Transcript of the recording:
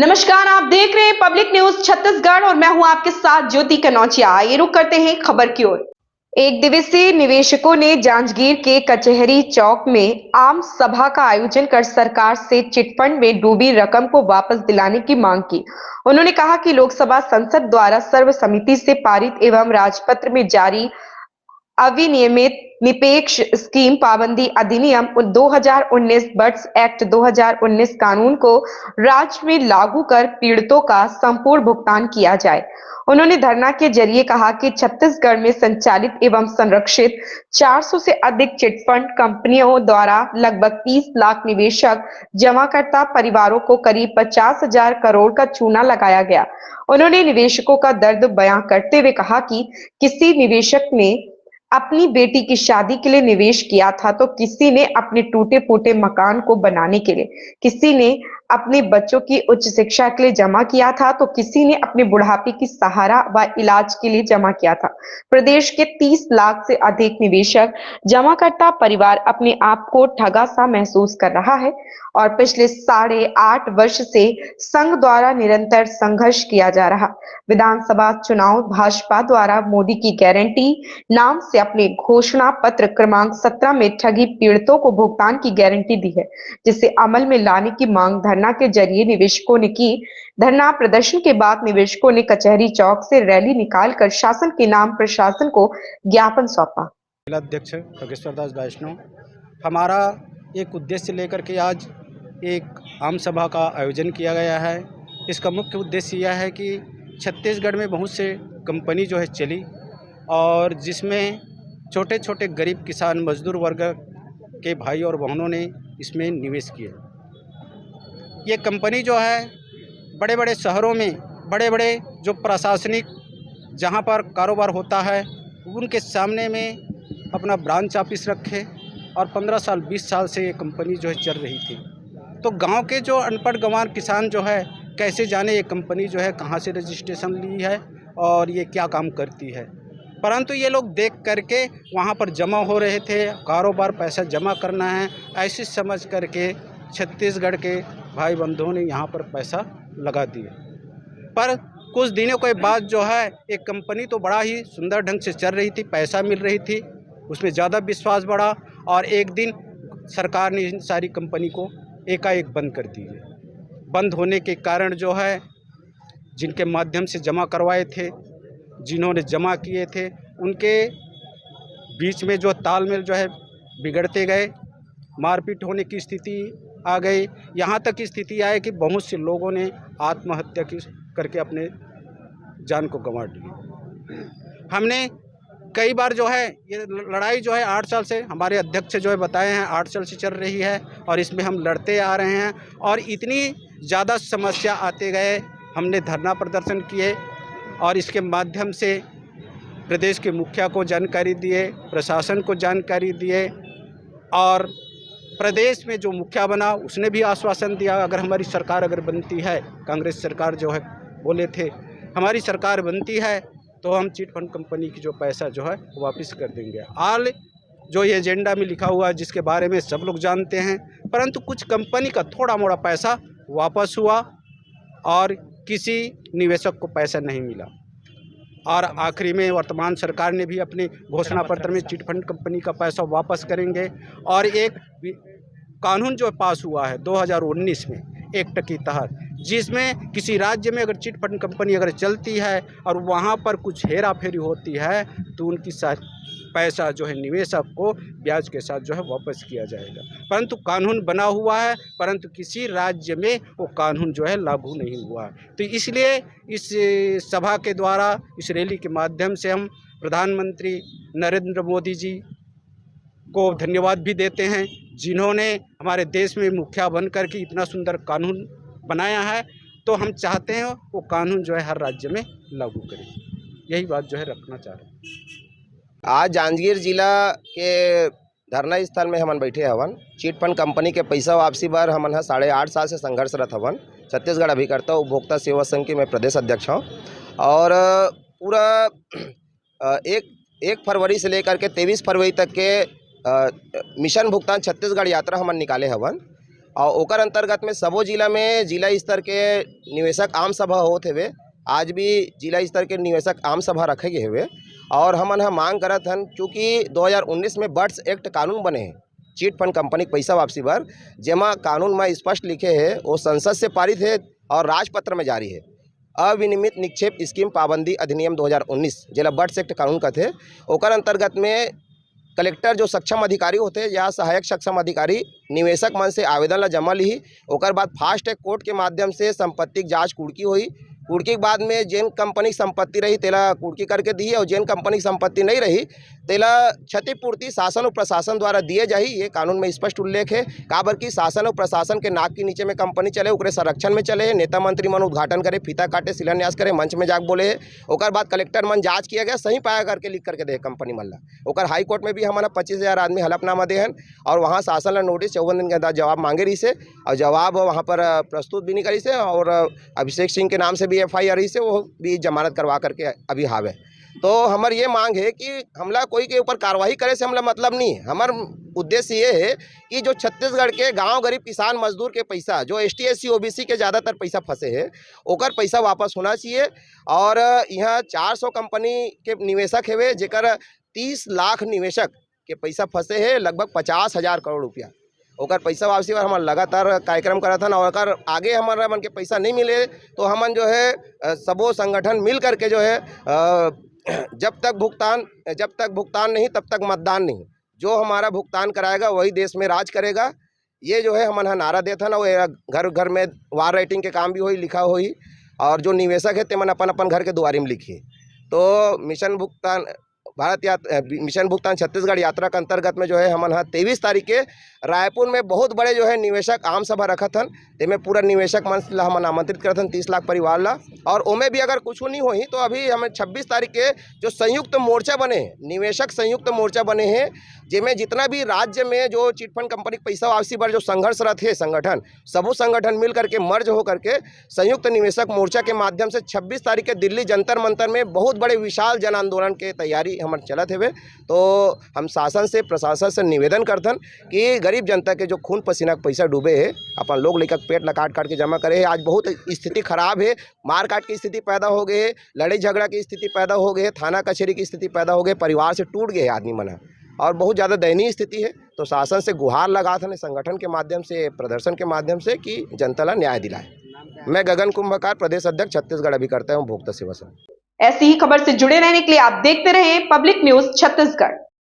नमस्कार, आप देख रहे हैं पब्लिक न्यूज छत्तीसगढ़ और मैं हूं आपके साथ ज्योति कनौजिया। आइए रुक करते हैं खबर की ओर। एक दिवसीय निवेशकों ने जांजगीर के कचहरी चौक में आम सभा का आयोजन कर सरकार से चिटफंड में डूबी रकम को वापस दिलाने की मांग की। उन्होंने कहा कि लोकसभा संसद द्वारा सर्वसम्मति से पारित एवं राजपत्र में जारी अविनियमित निरपेक्ष स्कीम पाबंदी अधिनियम 2019 बर्ड्स एक्ट 2019 कानून को राज्य में लागू कर पीड़ितों का संपूर्ण भुगतान किया जाए। उन्होंने धरना के जरिए कहा कि छत्तीसगढ़ में संचालित एवं संरक्षित 400 से अधिक चिटफंड कंपनियों द्वारा लगभग 30 लाख निवेशक जमाकर्ता परिवारों को करीब 50,000 करोड़ का चूना लगाया गया। उन्होंने निवेशकों का दर्द बयां करते हुए कहा कि किसी निवेशक ने अपनी बेटी की शादी के लिए निवेश किया था तो किसी ने अपने टूटे फूटे मकान को बनाने के लिए, किसी ने अपने बच्चों की उच्च शिक्षा के लिए जमा किया था तो किसी ने अपने बुढ़ापे की सहारा व इलाज के लिए जमा किया था। प्रदेश के 30 लाख से अधिक निवेशक जमाकर्ता परिवार अपने आप को ठगा सा महसूस कर रहा है और पिछले 8.5 वर्ष से संघ द्वारा निरंतर संघर्ष किया जा रहा। विधानसभा चुनाव भाजपा द्वारा मोदी की गारंटी नाम से अपने घोषणा पत्र क्रमांक 17 में ठगी पीड़ितों को भुगतान की गारंटी दी है, जिसे अमल में लाने की मांग धरना के जरिए निवेशकों ने की। धरना प्रदर्शन के बाद निवेशकों ने कचहरी चौक से रैली निकालकर शासन के नाम प्रशासन को ज्ञापन सौंपा। अध्यक्ष खगेश्वर दास वैष्णव, हमारा एक उद्देश्य लेकर के आज एक आम सभा का आयोजन किया गया है। इसका मुख्य उद्देश्य यह है कि छत्तीसगढ़ में बहुत से कंपनी जो है चली और जिसमें छोटे छोटे गरीब किसान मजदूर वर्ग के भाई और बहनों ने इसमें निवेश किए। ये कंपनी जो है बड़े बड़े शहरों में बड़े बड़े जो प्रशासनिक जहाँ पर कारोबार होता है उनके सामने में अपना ब्रांच ऑफिस रखे और 15 साल 20 साल से ये कंपनी जो है चल रही थी। तो गांव के जो अनपढ़ गंवार किसान जो है कैसे जाने ये कंपनी जो है कहाँ से रजिस्ट्रेशन ली है और ये क्या काम करती है। परंतु ये लोग देख करके वहाँ पर जमा हो रहे थे, कारोबार पैसा जमा करना है ऐसी समझ करके छत्तीसगढ़ के भाई बंधुओं ने यहाँ पर पैसा लगा दिए। पर कुछ दिनों के बाद जो है एक कंपनी तो बड़ा ही सुंदर ढंग से चल रही थी, पैसा मिल रही थी, उसमें ज़्यादा विश्वास बढ़ा और एक दिन सरकार ने इन सारी कंपनी को एकाएक बंद कर दी। बंद होने के कारण जो है जिनके माध्यम से जमा करवाए थे, जिन्होंने जमा किए थे, उनके बीच में जो तालमेल जो है बिगड़ते गए, मारपीट होने की स्थिति आ गई। यहाँ तक की स्थिति आई कि बहुत से लोगों ने आत्महत्या करके अपने जान को गंवा दी। हमने कई बार जो है ये लड़ाई जो है 8 साल से हमारे अध्यक्ष जो है बताए हैं 8 साल से चल रही है और इसमें हम लड़ते आ रहे हैं और इतनी ज़्यादा समस्या आते गए, हमने धरना प्रदर्शन किए और इसके माध्यम से प्रदेश के मुखिया को जानकारी दिए, प्रशासन को जानकारी दिए और प्रदेश में जो मुखिया बना उसने भी आश्वासन दिया अगर हमारी सरकार अगर बनती है, कांग्रेस सरकार जो है बोले थे हमारी सरकार बनती है तो हम चिट फंड कंपनी की जो पैसा जो है वापस कर देंगे। हाल जो ये एजेंडा में लिखा हुआ है जिसके बारे में सब लोग जानते हैं, परंतु कुछ कंपनी का थोड़ा मोड़ा पैसा वापस हुआ और किसी निवेशक को पैसा नहीं मिला। और आखिरी में वर्तमान सरकार ने भी अपने घोषणा पत्र में चिट फंड कंपनी का पैसा वापस करेंगे और एक कानून जो पास हुआ है 2019 में एक्ट के तहत, जिसमें किसी राज्य में अगर चिट फंड कंपनी अगर चलती है और वहाँ पर कुछ हेरा फेरी होती है तो उनकी पैसा जो है निवेशक को ब्याज के साथ जो है वापस किया जाएगा। परंतु कानून बना हुआ है परंतु किसी राज्य में वो कानून जो है लागू नहीं हुआ है। तो इसलिए इस सभा के द्वारा इस रैली के माध्यम से हम प्रधानमंत्री नरेंद्र मोदी जी को धन्यवाद भी देते हैं जिन्होंने हमारे देश में मुखिया बन कर के इतना सुंदर कानून बनाया है। तो हम चाहते हैं वो कानून जो है हर राज्य में लागू करें, यही बात जो है रखना चाह रहे हैं। आज जांजगीर जिला के धरना स्थल में हमन बैठे हवन। चिट फंड कंपनी के पैसा वापसी बार हमन 8.5 साल से संघर्षरत हवन। छत्तीसगढ़ अभिकर्ता उपभोक्ता सेवा संघ के मैं प्रदेश अध्यक्ष हूँ और पूरा 1 फरवरी से लेकर के 23 फरवरी तक के मिशन भुगतान छत्तीसगढ़ यात्रा हमन निकाले हवन। और ओकर अंतर्गत में सबो जिला में जिला स्तर के निवेशक आम सभा होते हुए आज भी जिला स्तर के निवेशक आम सभा रखे गए हुए और हमन मांग करत हन चूँकि 2019 में बर्ड्स एक्ट कानून बने हैं चिट फंड कंपनी के पैसा वापसी पर जेमा कानून में स्पष्ट लिखे है वो संसद से पारित है और राजपत्र में जारी है। अविनियमित निक्षेप स्कीम पाबंदी अधिनियम 2019 जेला बर्ड्स एक्ट कानून का थे ओकर अंतर्गत में कलेक्टर जो सक्षम अधिकारी होते या सहायक सक्षम अधिकारी निवेशक मन से आवेदन ला जमा ली ओकर बाद फास्ट ट्रैक कोर्ट के माध्यम से संपत्ति जांच कुड़की हुई कुड़की के बाद में जेन कंपनी की संपत्ति रही तेला कुड़की करके दी और जेन कंपनी की संपत्ति नहीं रही तेला क्षतिपूर्ति शासन और प्रशासन द्वारा दिए जाही। ये कानून में स्पष्ट उल्लेख है काबर की शासन और प्रशासन के नाक के नीचे में कंपनी चले ओकरे संरक्षण में चले नेता मंत्री मन उद्घाटन करे फीता काटे शिलान्यास करे मंच में जाके बोले ओकर बाद कलेक्टर मन जांच किया गया सही पाया करके लिख करके दे कंपनी मन ला ओकर हाई कोर्ट में भी हमारा 25,000 आदमी हलफनामा दे हन और वहाँ शासन ला नोटिस 54 दिन के अंदर जवाब मांगे रही से और जवाब वहाँ पर प्रस्तुत भी नहीं करी से और अभिषेक सिंह के नाम से भी FIR रही से वो भी जमानत करवा करके अभी हावे। तो हमार ये मांग है कि हमला कोई के ऊपर कार्रवाई करे से हमला मतलब नहीं है। हमार उद्देश्य ये है कि जो छत्तीसगढ़ के गांव गरीब किसान मजदूर के पैसा जो ST SC OBC के ज़्यादातर पैसा फंसे है ओकर पैसा वापस होना चाहिए और यहाँ 400 कंपनी के निवेशक है जेकर 30 लाख निवेशक के पैसा फंसे है लगभग 50,000 करोड़ रुपया ओकर पैसा वापसी पर हमारे लगातार कार्यक्रम करत हन और अगर आगे हमारा मन के पैसा नहीं मिले तो हमन जो है सबो संगठन मिल करके जो है जब तक भुगतान नहीं तब तक मतदान नहीं जो हमारा भुगतान कराएगा वही देश में राज करेगा। ये जो है हमन नारा देते हैं ना घर घर में वार राइटिंग के काम भी होई लिखा होई और जो निवेशक है तेमन अपन अपन घर के दुआरी में लिखिए। तो मिशन भुगतान छत्तीसगढ़ यात्रा के अंतर्गत में जो है हमन 23 तारीख के रायपुर में बहुत बड़े जो है निवेशक आम सभा रखत हन तेमें पूरा निवेशक मन ला हमन आमंत्रित करत हन 30 लाख परिवार ला और ओमें भी अगर कुछ नहीं होही तो अभी हमें 26 तारीख के जो संयुक्त मोर्चा बने निवेशक संयुक्त मोर्चा बने हैं जिसमें जितना भी राज्य में जो चिटफंड कंपनी के पैसा वापसी पर जो संघर्षरत है संगठन सबो संगठन मिल करके मर्ज हो करके संयुक्त निवेशक मोर्चा के माध्यम से 26 तारीख के दिल्ली जंतर मंतर में बहुत बड़े विशाल जन आंदोलन के तैयारी हमारे चलत हुए। तो हम शासन से प्रशासन से निवेदन करथन कि गरीब जनता के जो खून पसीना के पैसा डूबे है अपन लोग लेकर पेट ला काट काट के जमा करे है। आज बहुत स्थिति खराब है मार काट की स्थिति पैदा हो गई है लड़ाई झगड़ा की स्थिति पैदा हो गई है थाना कचहरी की स्थिति पैदा हो गई परिवार से टूट गए आदमी मना और बहुत ज़्यादा दयनीय स्थिति है। तो शासन से गुहार लगा था संगठन के माध्यम से प्रदर्शन के माध्यम से कि जनता ला न्याय दिलाए। मैं गगन कुंभकार प्रदेश अध्यक्ष छत्तीसगढ़ अभिकर्ता हूँ उपभोक्ता सेवा संघ। ऐसी ही खबर से जुड़े रहने के लिए आप देखते रहें पब्लिक न्यूज छत्तीसगढ़।